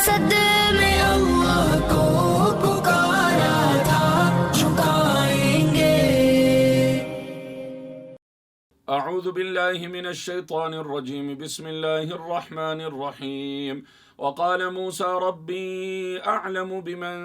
सद में अल्लाह को पुकारा था, झुकाएंगे। أعوذ بالله من الشيطان الرجيم بسم الله الرحمن الرحيم وقال موسى ربي أعلم بمن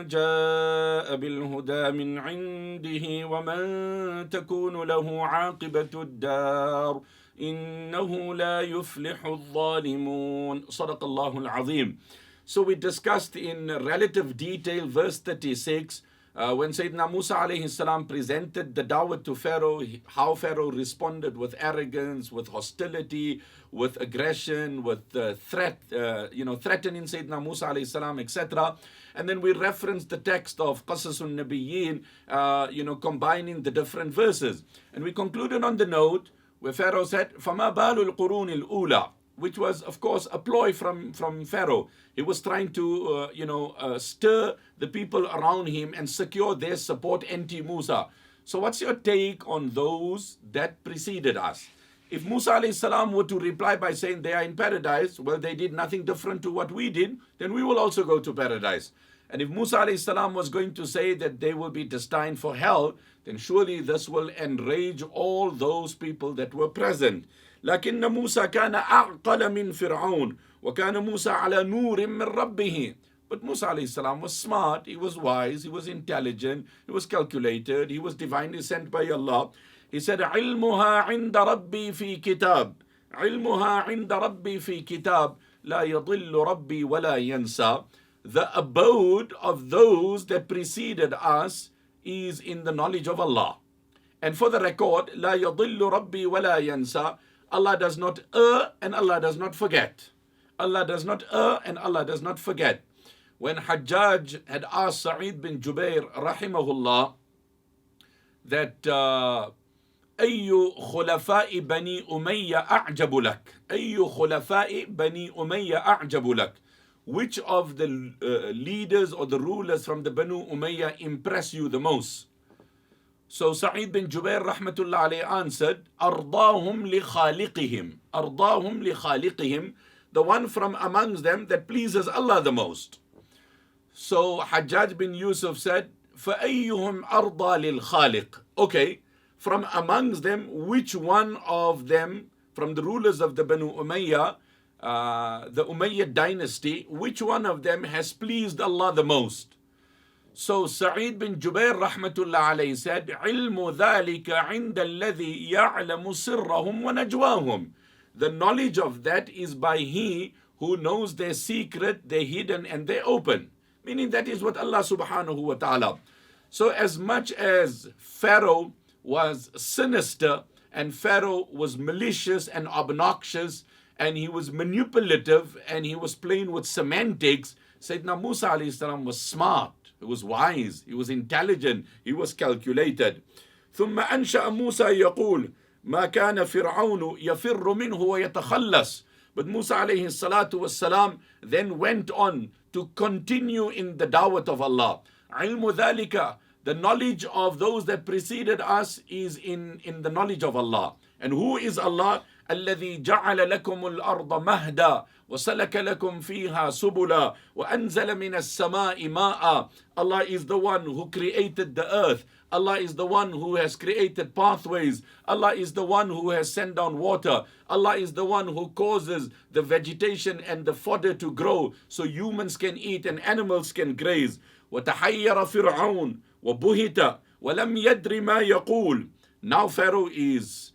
جاء بالهدى من عنده ومن تكون له عاقبة الدار إنه لا يفلح الظالمون صدق الله العظيم. So we discussed in relative detail verse 36 when Sayyidina Musa alayhi salam presented the dawah to Pharaoh, how Pharaoh responded with arrogance, with hostility, with aggression, with threatening Sayyidina Musa alayhi salam, etc. And then we referenced the text of Qasasun Nabiyyin, combining the different verses. And we concluded on the note where Pharaoh said, فَمَا بَالُ الْقُرُونِ الْأُولَى, which was, of course, a ploy from Pharaoh. He was trying to, stir the people around him and secure their support anti-Musa. So what's your take on those that preceded us? If Musa alayhi salam were to reply by saying they are in paradise, well, they did nothing different to what we did, then we will also go to paradise. And if Musa alayhi salam was going to say that they will be destined for hell, then surely this will enrage all those people that were present. لكن موسى كان أعقل من فرعون وكان موسى على نور من ربه. But Musa alayhi salam was smart, he was wise, he was intelligent, he was calculated, he was divinely sent by Allah. He said, علمها عند ربي في كتاب علمها عند ربي في كتاب لا يضل ربي ولا ينسى. The abode of those that preceded us is in the knowledge of Allah. And for the record, لا يضل ربي ولا ينسى. Allah does not err and Allah does not forget. Allah does not err and Allah does not forget. When Hajjaj had asked Sa'id bin Jubair rahimahullah that أي خلفاء بني أمية أعجب لك أي خلفاء بني أمية أعجب لك, which of the leaders or the rulers from the Banu Umayyah impress you the most? So Sa'id bin Jubair rahmatullah alayhi answered, أرضاهم لخالقهم أرضاهم لخالقهم, the one from amongst them that pleases Allah the most. So Hajjaj bin Yusuf said, فأيهم أرضى للخالق. Okay, from amongst them, which one of them, from the rulers of the Banu Umayyah, the Umayyad dynasty, which one of them has pleased Allah the most? So Sa'id bin Jubair rahmatullah alayhi said, علم ذلك عند الذي يعلم سرهم ونجواهم. The knowledge of that is by he who knows their secret, their hidden and their open. Meaning that is what Allah subhanahu wa ta'ala. So as much as Pharaoh was sinister and Pharaoh was malicious and obnoxious and he was manipulative and he was playing with semantics, Sayyidina Musa alayhi salam was smart. He was wise, he was intelligent, he was calculated. ثم أنشأ موسى يقول ما كان فرعون يفر منه ويتخلص. But Musa alayhi salatu wassalam then went on to continue in the da'wat of Allah. علم ذلك, the knowledge of those that preceded us is in the knowledge of Allah. And who is Allah? الذي جعل لكم الأرض مهدا وسلك لكم فيها سبلا وأنزل من السماء ماء. Allah is the one who created the earth. Allah is the one who has created pathways. Allah is the one who has sent down water. Allah is the one who causes the vegetation and the fodder to grow so humans can eat and animals can graze. وتحير فرعون وبهت ولم يدر ما يقول. Now Pharaoh is,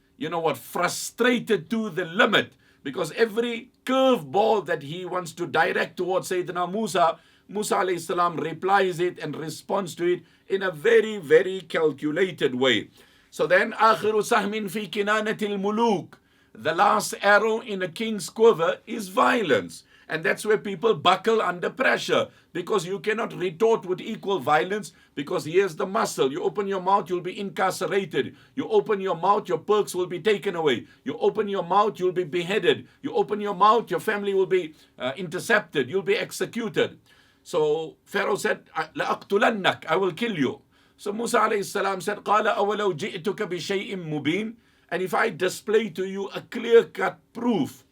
frustrated to the limit, because every curveball that he wants to direct towards Sayyidina Musa, Musa alayhi salam replies it and responds to it in a very, very calculated way. So then, آخر سهم في كنانة الملوك, the last arrow in a king's quiver is violence. And that's where people buckle under pressure, because you cannot retort with equal violence, because here's the muscle. You open your mouth, you'll be incarcerated. You open your mouth, your perks will be taken away. You open your mouth, you'll be beheaded. You open your mouth, your family will be intercepted. You'll be executed. So Pharaoh said, لَأَقْتُلَنَّكَ, I will kill you. So Musa alayhi salam said, قَالَ أَوَلَوْ جِئْتُكَ بِشَيْءٍ مُبِينٍ. And if I display to you a clear-cut proof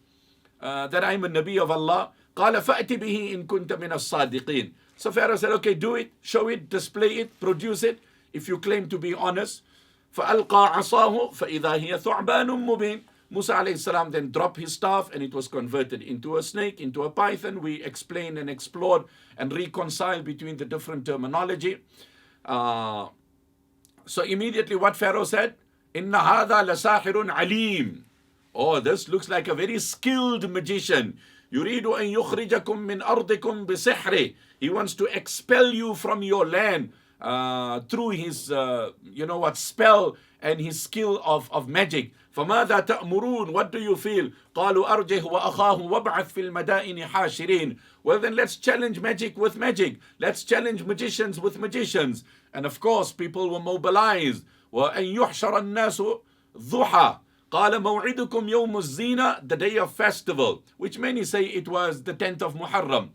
that I'm a Nabi of Allah, قال فأت به إن كنت من الصادقين. So Pharaoh said, okay, do it, show it, display it, produce it, if you claim to be honest. فألقى عصاه فإذا هي ثعبان مبين. Musa alayhi salam then dropped his staff and it was converted into a snake, into a python. We explained and explored and reconciled between the different terminology. So immediately what Pharaoh said? إِنَّ هَذَا لَسَاحِرٌ عَلِيمٌ. Oh, this looks like a very skilled magician. يُرِيدُ أَن يُخْرِجَكُم مِّنْ أَرْضِكُم بِسِحْرِهِ. He wants to expel you from your land through his, spell and his skill of magic. فَمَاذَا تَأْمُرُونَ. What do you feel? قَالُوا أَرْجِهْ وَأَخَاهُ وَابْعَثْ فِي الْمَدَائِنِ حَاشِرِينَ. Well then let's challenge magic with magic. Let's challenge magicians with magicians. And of course people were mobilized. وَأَن يُحْشَرَ النَّاسُ ضُحَى. قَالَ مَوْعِدُكُمْ يَوْمُ الزِّينَةِ. The day of festival, which many say it was the 10th of Muharram.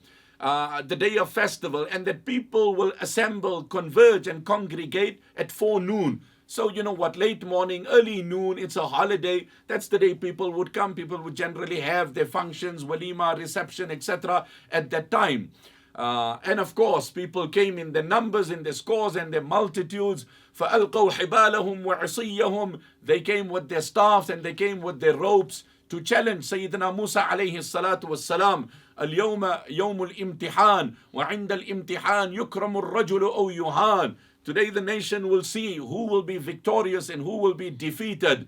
The day of festival, and that people will assemble, converge and congregate at forenoon. So you know what, late morning, early noon, it's a holiday. That's the day people would come. People would generally have their functions, walima, reception, etc. at that time. And of course, people came in their numbers, in their scores and their multitudes. فَأَلْقَوْا حِبَالَهُمْ وَعِصِيَّهُمْ. They came with their staffs and they came with their ropes to challenge Sayyidina Musa alayhi salatu wassalam. اليوم يوم الامتحان وعند الامتحان يكرم الرجل أو يهان. Today the nation will see who will be victorious and who will be defeated.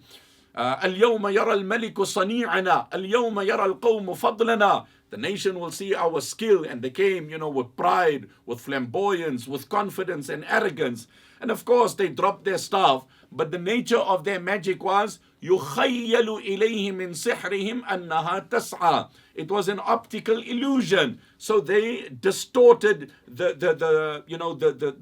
اليوم يرى الملك صنيعنا اليوم يرى القوم فضلنا. The nation will see our skill. And they came, with pride, with flamboyance, with confidence and arrogance. And of course they dropped their staff. But the nature of their magic was يُخَيَّلُ إِلَيْهِ مِنْ سِحْرِهِمْ أَنَّهَا تَسْعَى. It was an optical illusion. So they distorted the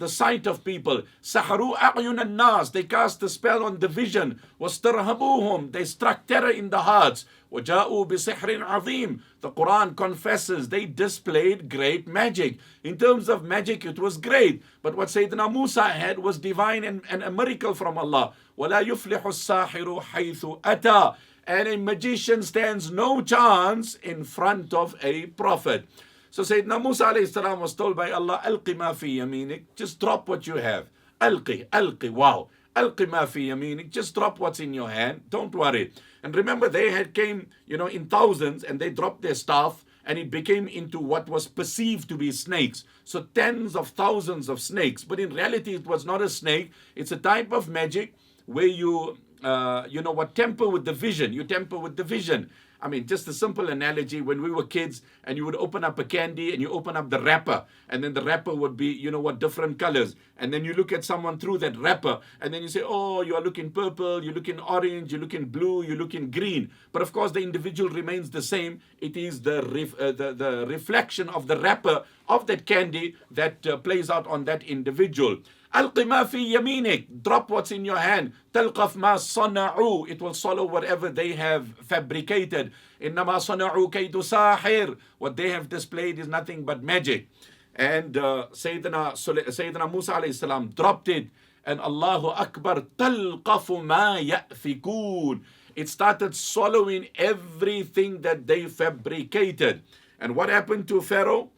sight of people. سَحَرُوا أَعْيُنَ النَّاسِ. They cast a spell on the vision. وَاسْتَرْهَبُوهُمْ. They struck terror in the hearts. وَجَاءُوا بِسِحْرٍ عَظِيمٍ. The Quran confesses they displayed great magic. In terms of magic, it was great. But what Sayyidina Musa had was divine and a miracle from Allah. وَلَا يُفْلِحُ السَّاحِرُ حَيْثُ أَتَى. And a magician stands no chance in front of a prophet. So Sayyidina Musa alayhi salam was told by Allah, أَلْقِ مَا فِي يَمِينِكَ. Just drop what you have. ألقي, wow. ألقِ مَا فِي يَمِينِكَ. Just drop what's in your hand. Don't worry. And remember, they had came, in thousands, and they dropped their staff, and it became into what was perceived to be snakes. So tens of thousands of snakes. But in reality, it was not a snake. It's a type of magic where you temper with the vision. You temper with the vision. I mean, just a simple analogy, when we were kids and you would open up a candy and you open up the wrapper, and then the wrapper would be, different colors. And then you look at someone through that wrapper and then you say, oh, you are looking purple, you're looking orange, you're looking blue, you're looking green. But of course, the individual remains the same. It is the reflection of the wrapper of that candy that plays out on that individual. ألق ما في يمينك. Drop what's in your hand. تلقف ما صنعوا. It will swallow whatever they have fabricated. إنما صنعوا كيد ساحر. What they have displayed is nothing but magic. And Sayyidina Musa alayhi salam dropped it. And Allahu Akbar. تلقف ما يأفكون. It started swallowing everything that they fabricated. And what happened to Pharaoh?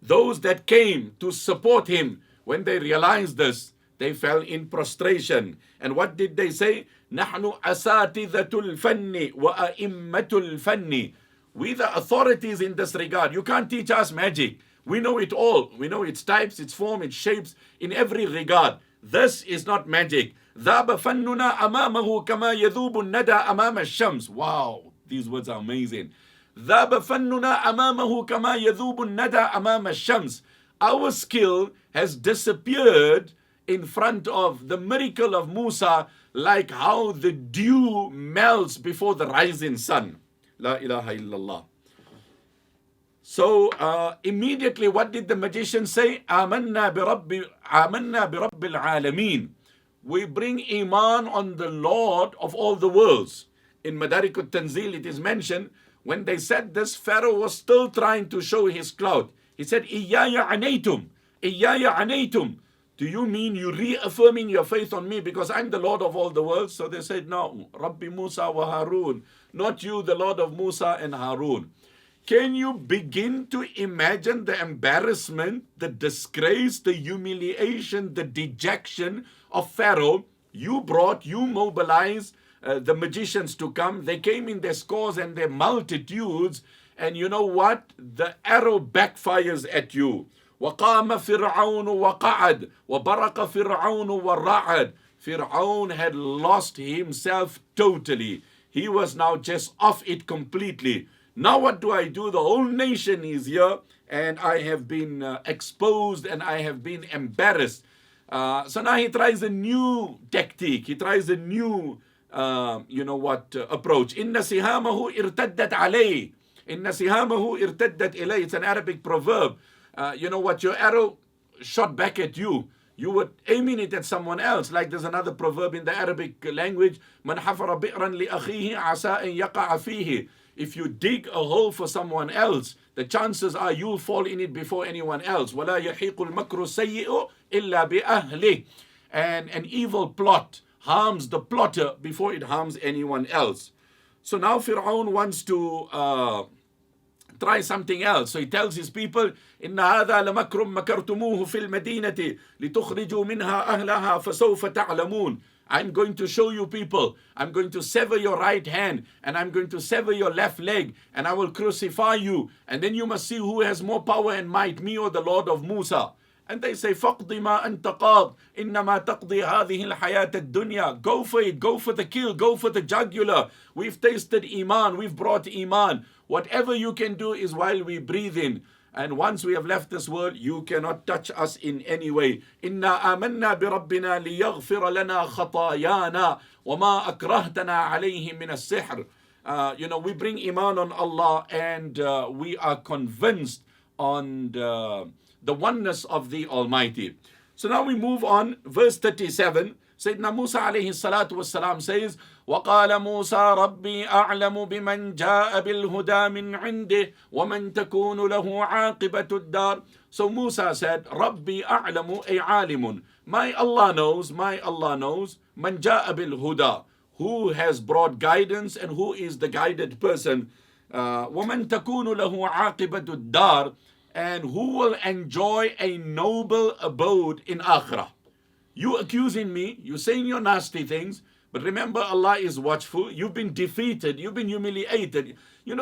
Those that came to support him, when they realized this, they fell in prostration. And what did they say? نحن أساتذة الفن وأئمة الفن. We the authorities in this regard. You can't teach us magic. We know it all. We know its types, its form, its shapes, in every regard. This is not magic. ذاب فننا أمامه كما يذوب الندى أمام الشمس. Wow, these words are amazing. ذاب فننا أمامه كما يذوب الندى أمام الشمس. Our skill has disappeared in front of the miracle of Musa, like how the dew melts before the rising sun. La ilaha illallah. So immediately what did the magician say? آمنا برب العالمين. We bring iman on the Lord of all the worlds. In Madarik al-Tanzil it is mentioned, when they said this, Pharaoh was still trying to show his clout. He said, إِيَّايَ عَنَيْتُمْ. إِيَّايَ عَنَيْتُمْ. Do you mean you reaffirming your faith on me because I'm the Lord of all the worlds? So they said, no, Rabbi Musa wa Harun. Not you, the Lord of Musa and Harun. Can you begin to imagine the embarrassment, the disgrace, the humiliation, the dejection of Pharaoh? You mobilized the magicians to come. They came in their scores and their multitudes. And you know what? The arrow backfires at you. وَقَامَ فِرْعَوْنُ وَقَعَدْ وَبَرَقَ فِرْعَوْنُ وَرَعَدْ. Fir'aun had lost himself totally. He was now just off it completely. Now what do I do? The whole nation is here and I have been exposed and I have been embarrassed. So now he tries a new tactic. He tries a new, approach. إِنَّ سِهَامَهُ ارْتَدَّتْ عَلَيْهِ. إِنَّ سِهَامَهُ ارْتَدَّتْ إِلَيْهِ. It's an Arabic proverb. Your arrow shot back at you. You were aiming it at someone else. Like there's another proverb in the Arabic language. مَنْ حَفَرَ بِئْرًا لِأَخِيهِ عَسَىٰ أَن يَقَعَ فِيهِ. If you dig a hole for someone else, the chances are you'll fall in it before anyone else. وَلَا يَحِيقُ الْمَكْرُ السَّيِّئُ إِلَّا بِأَهْلِهِ. And an evil plot harms the plotter before it harms anyone else. So now Fir'aun wants to try something else. So he tells his people, إِنَّ هَذَا لَمَكْرٌ مَكَرْتُمُوهُ فِي الْمَدِينَةِ لِتُخْرِجُوا مِنْهَا أَهْلَهَا فَسَوْفَ تَعْلَمُونَ. I'm going to show you people. I'm going to sever your right hand and I'm going to sever your left leg and I will crucify you. And then you must see who has more power and might, me or the Lord of Musa. And they say, فَقْضِ مَا أَنْتَ قَاضٍ إِنَّمَا تَقْضِي هَذِهِ الْحَيَاةَ الدُّنْيَا. Go for it, go for the kill, go for the jugular. We've tasted Iman, we've brought Iman. Whatever you can do is while we breathe in. And once we have left this world, you cannot touch us in any way. إِنَّا آمَنَّا بِرَبِّنَا لِيَغْفِرَ لَنَا خَطَايَانَا وَمَا أَكْرَهْتَنَا عَلَيْهِ مِنَ السِّحْرِ. We bring Iman on Allah and we are convinced on the oneness of the Almighty. So now we move on, verse 37. Sayyidina Musa alayhi salatu wassalam says, وَقَالَ مُوسَى رَبِّي أَعْلَمُ بِمَنْ جَاءَ بِالْهُدَى مِنْ عِنْدِهِ وَمَنْ تَكُونُ لَهُ عَاقِبَةُ الدَّارِ. So Musa said, رَبِّي أَعْلَمُ أي عَالِمٌ. My Allah knows, مَنْ جَاءَ بِالْهُدَى, who has brought guidance and who is the guided person. وَمَنْ تَكُونُ لَهُ عَاقِبَةُ الدَّارِ, and who will enjoy a noble abode in Akhirah. You accusing me, you saying your nasty things, but remember Allah is watchful. You've been defeated, you've been humiliated.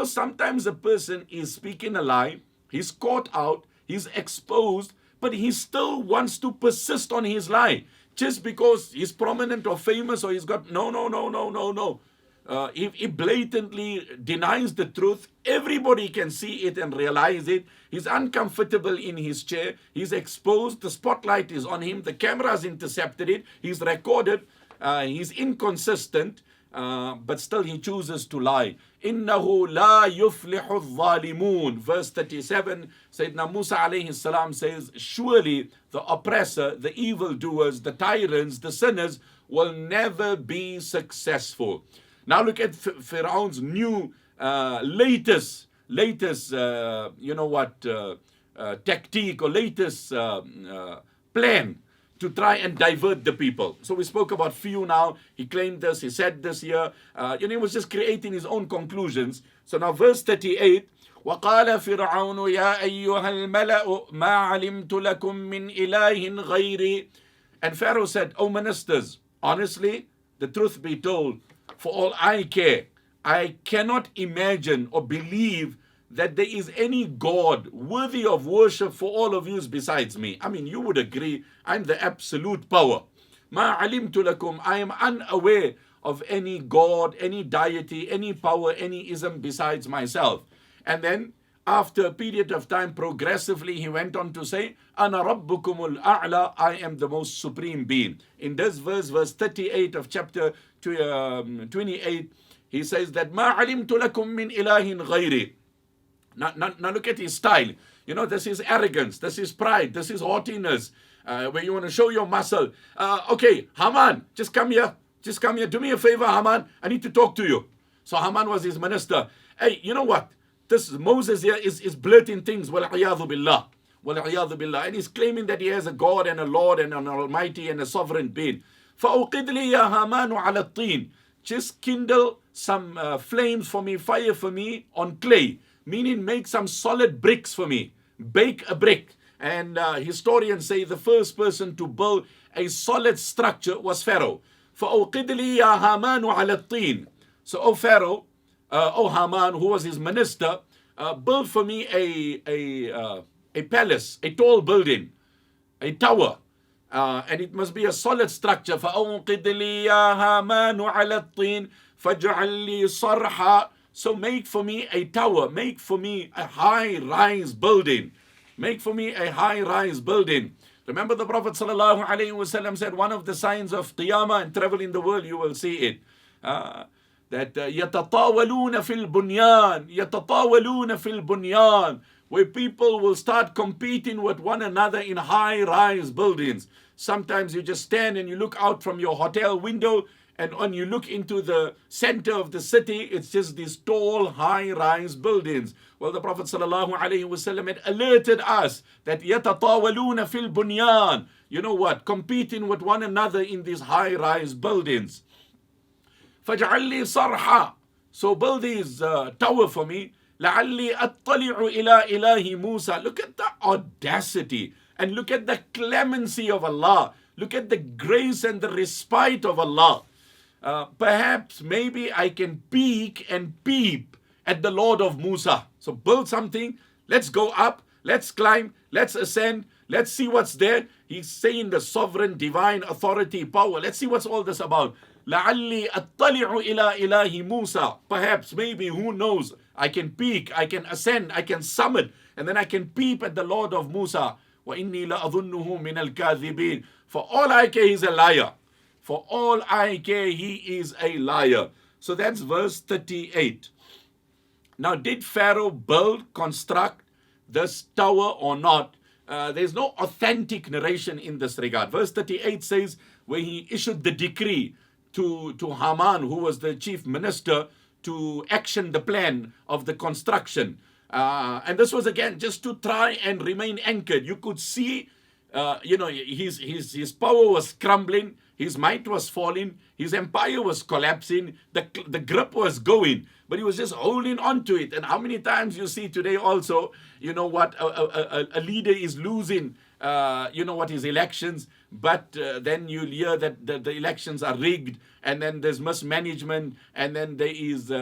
Sometimes a person is speaking a lie, he's caught out, he's exposed, but he still wants to persist on his lie. Just because he's prominent or famous or he's got, no. If he blatantly denies the truth, everybody can see it and realize it. He's uncomfortable in his chair. He's exposed. The spotlight is on him. The camera has intercepted it. He's recorded. He's inconsistent, but still he chooses to lie. إِنَّهُ لَا يُفْلِحُ الظَّالِمُونَ. Verse 37, Sayyidina Musa alayhi salam says, surely the oppressor, the evildoers, the tyrants, the sinners will never be successful. Now look at Fir'aun's new, latest, tactique or latest plan to try and divert the people. So we spoke about few now. He claimed this, he said this here. He was just creating his own conclusions. So now verse 38, وَقَالَ فِرْعَوْنُ يَا أَيُّهَا الْمَلَأُ مَا عَلِمْتُ لَكُم مِّنْ إِلَٰهٍ غَيْرِي. And Pharaoh said, O ministers, honestly, the truth be told, for all I care, I cannot imagine or believe that there is any God worthy of worship for all of you besides me. I mean, you would agree, I'm the absolute power. مَا عَلِمْتُ لَكُمْ. I am unaware of any God, any deity, any power, any ism besides myself. And then, after a period of time, progressively, he went on to say, أَنَا رَبُّكُمُ الْأَعْلَى. I am the most supreme being. In this verse 38 of chapter 28, he says that مَا عَلِمْتُ لَكُم مِّنْ إِلَٰهٍ غَيْرِي. Now look at his style. This is arrogance, this is pride, this is haughtiness, where you want to show your muscle. Okay, Haman, just come here. Do me a favor, Haman. I need to talk to you. So Haman was his minister. Hey, you know what? This Moses here is blurting things. وَالْعِيَاذُ بِاللَّهِ. And he's claiming that he has a God and a Lord and an Almighty and a sovereign being. فَأُوْقِدْ لِي يَا هَامَانُ عَلَى الطِّينِ. Just kindle some flames for me, fire for me on clay. meaning make some solid bricks for me. Bake a brick. And historians say the first person to build a solid structure was Pharaoh. فَأَوْقِدْ لِي يَا هَامَانُ عَلَى الطِّينِ. So, O Pharaoh, O Haman, who was his minister, build for me a palace, a tall building, a tower. And it must be a solid structure. فَأَوْقِدْ لِي يَا هَامَانُ عَلَى الطِّينِ فَاجْعَلْ لِي صَرْحًا. So make for me a tower, make for me a high-rise building. Make for me a high-rise building. Remember the Prophet ﷺ said, one of the signs of Qiyamah, and travel in the world, you will see it. That يَتَطَاوَلُونَ فِي الْبُنْيَانِ يَتَطَاوَلُونَ فِي الْبُنْيَانِ, where people will start competing with one another in high-rise buildings. Sometimes you just stand and you look out from your hotel window, and when you look into the center of the city, it's just these tall, high-rise buildings. Well, the Prophet ﷺ had alerted us that يَتَطَاوَلُونَ فِي الْبُنْيَانِ. You know what? Competing with one another in these high-rise buildings. فَاجْعَلْ لِي صَرْحًا. So build this tower for me. لَعَلِّي أَطَّلِعُ إِلَىٰ إِلَهِ مُوسَى. Look at the audacity and look at the clemency of Allah. Look at the grace and the respite of Allah. Perhaps, maybe I can peek and peep at the Lord of Musa. So build something, let's go up, let's climb, let's ascend, let's see what's there. He's saying the sovereign, divine authority, power. Let's see what's all this about. لَعَلِّي أَطَّلِعُ إِلَىٰ إِلَهِ مُوسَى. Perhaps, maybe, who knows, I can peek, I can ascend, I can summit, and then I can peep at the Lord of Musa. وَإِنِّي لَأَظُنُّهُ مِنَ الْكَاذِبِينَ. For all I care, he's a liar. For all I care, he is a liar. So that's verse 38. Now, did Pharaoh build, construct this tower or not? There's no authentic narration in this regard. Verse 38 says, where he issued the decree to Haman, who was the chief minister, to action the plan of the construction. And this was, again, just to try and remain anchored. You could see, his power was crumbling. His might was falling. His empire was collapsing. The grip was going. But he was just holding on to it. And how many times you see today also, a leader is losing, his elections. But then you'll hear that the elections are rigged. And then there's mismanagement. And then there is,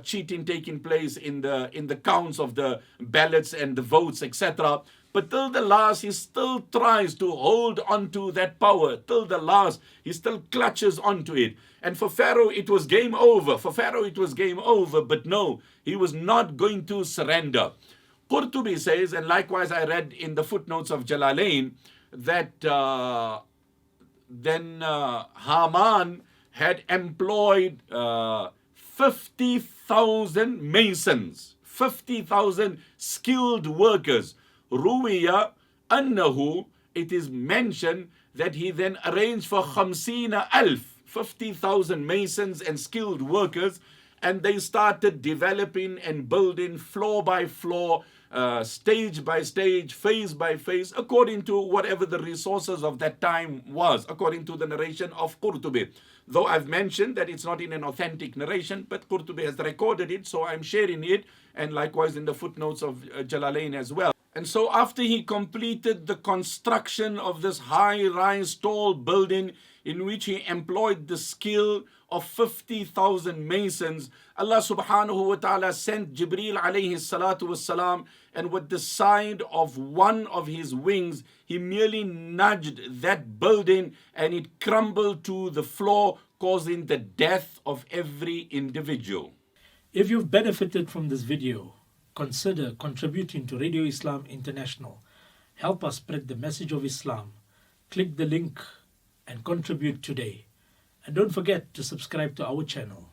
cheating taking place in the counts of the ballots and the votes, etc. But till the last, he still tries to hold on to that power. Till the last, he still clutches onto it. And for Pharaoh, it was game over. But no, he was not going to surrender. Qurtubi says, and likewise I read in the footnotes of Jalalain, that then Haman had employed 50,000 masons, 50,000 skilled workers. Ruwiya annahu, it is mentioned that he then arranged for 50,000 masons and skilled workers, and they started developing and building floor by floor, stage by stage, phase by phase, according to whatever the resources of that time was, according to the narration of Qurtubi. Though I've mentioned that it's not in an authentic narration, but Qurtubi has recorded it, so I'm sharing it, and likewise in the footnotes of Jalalain as well. And so after he completed the construction of this high-rise tall building in which he employed the skill of 50,000 masons, Allah subhanahu wa ta'ala sent Jibreel alayhi salatu wassalam, and with the side of one of his wings, he merely nudged that building and it crumbled to the floor, causing the death of every individual. If you've benefited from this video, consider contributing to Radio Islam International. Help us spread the message of Islam. Click the link and contribute today. And don't forget to subscribe to our channel.